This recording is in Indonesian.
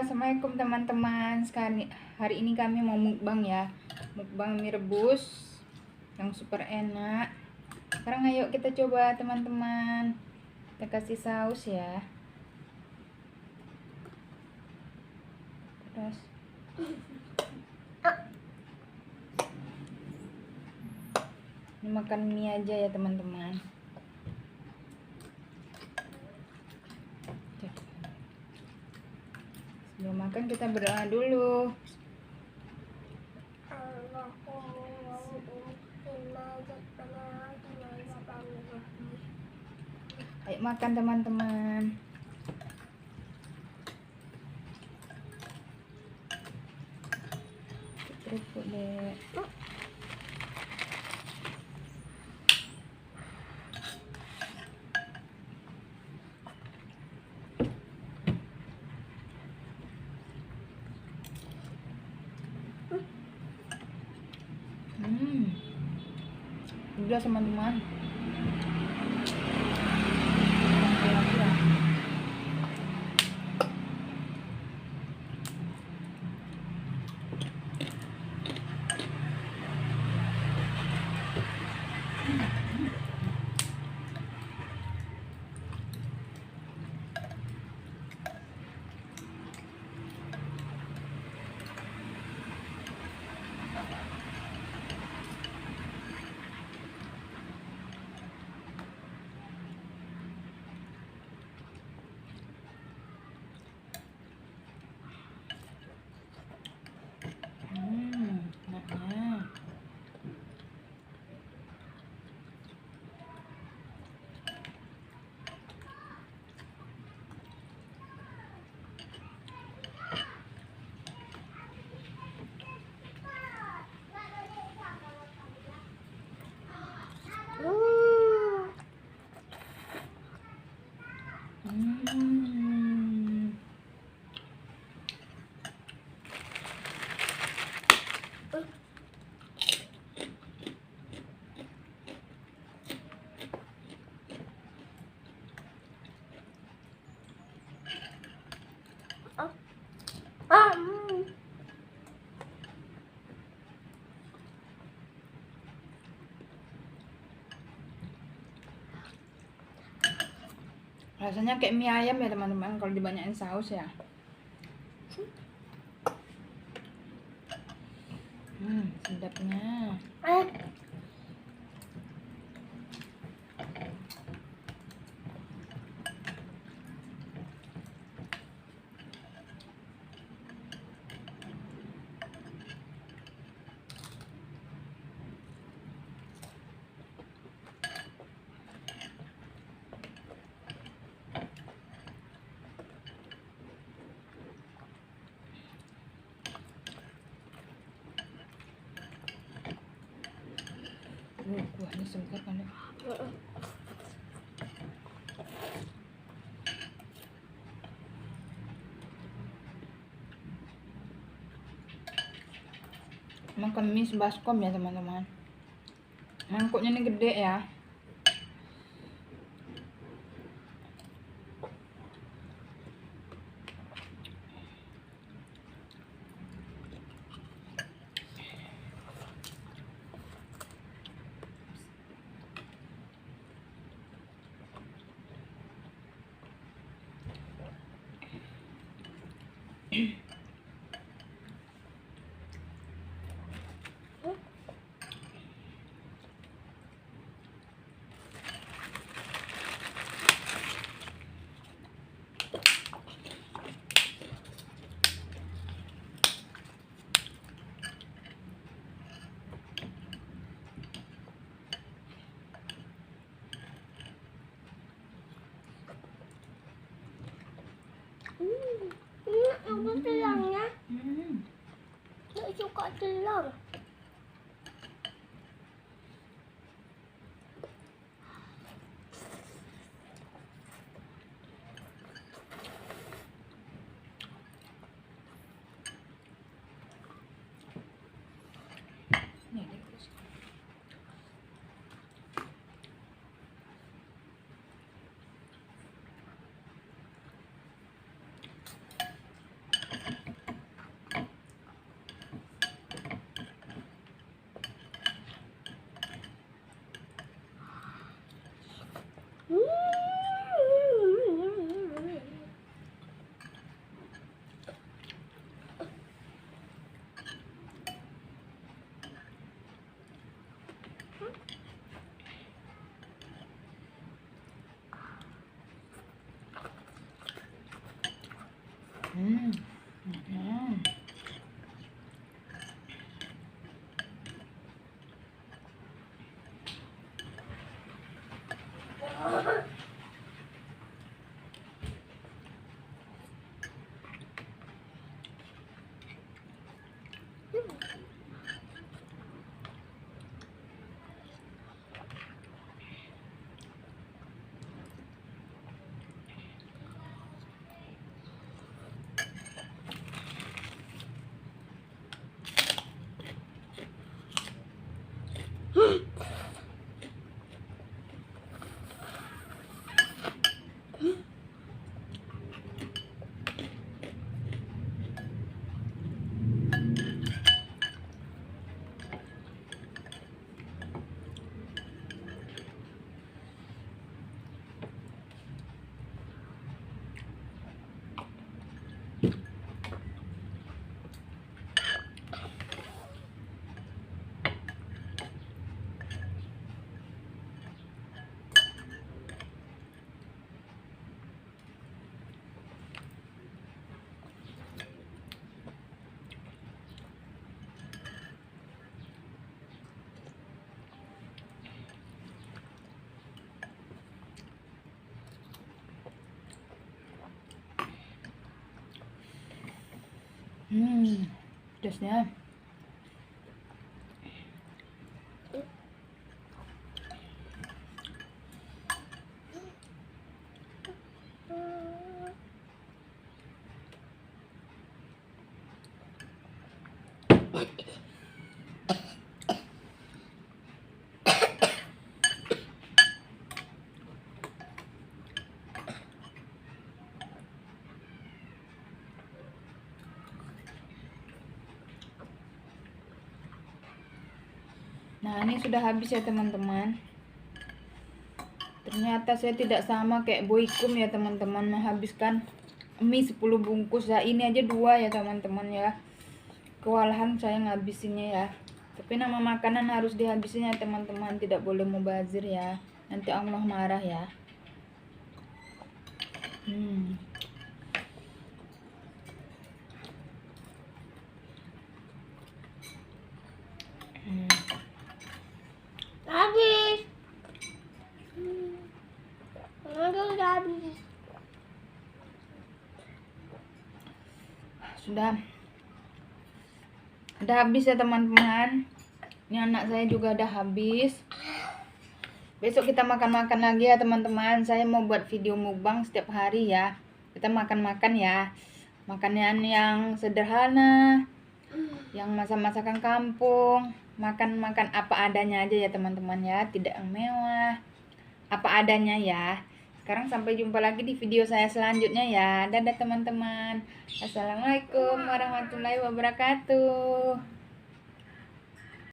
Assalamualaikum teman-teman. Sekarang hari ini kami mau mukbang ya. Mukbang mie rebus yang super enak. Sekarang ayo kita coba teman-teman. Kita kasih saus ya. Terus ini makan mie aja ya teman-teman. Sebelum makan kita berdoa dulu. Ayo makan teman-teman. Kerupuk deh. Udah teman-teman. Enaknya. Rasanya kayak mie ayam ya teman-teman kalau dibanyakin saus ya. Sedapnya. Kuahnya segar kan ya? Makan mie sebaskom ya teman-teman. Mangkuknya ini gede ya. Aku telurnya nggak suka telur. Hmm. Hmm. Pedasnya. Nah, ini sudah habis ya teman-teman. Ternyata saya tidak sama kayak Boykum ya teman-teman, menghabiskan mie 10 bungkus ya. Ini aja 2 ya teman-teman ya. Kewalahan saya ngabisinnya ya. Tapi nama makanan harus dihabisin ya teman-teman, tidak boleh mubazir ya. Nanti Allah marah ya. Habis. Aduh, udah habis. Sudah habis ya teman-teman. Ini anak saya juga udah habis. Besok kita makan-makan lagi ya teman-teman. Saya mau buat video mukbang setiap hari ya. Kita makan-makan ya. Makanan yang sederhana, yang masak-masakan kampung. Makan-makan apa adanya aja ya teman-teman ya. Tidak yang mewah, apa adanya ya. Sekarang sampai jumpa lagi di video saya selanjutnya ya. Dadah teman-teman. Assalamualaikum warahmatullahi wabarakatuh.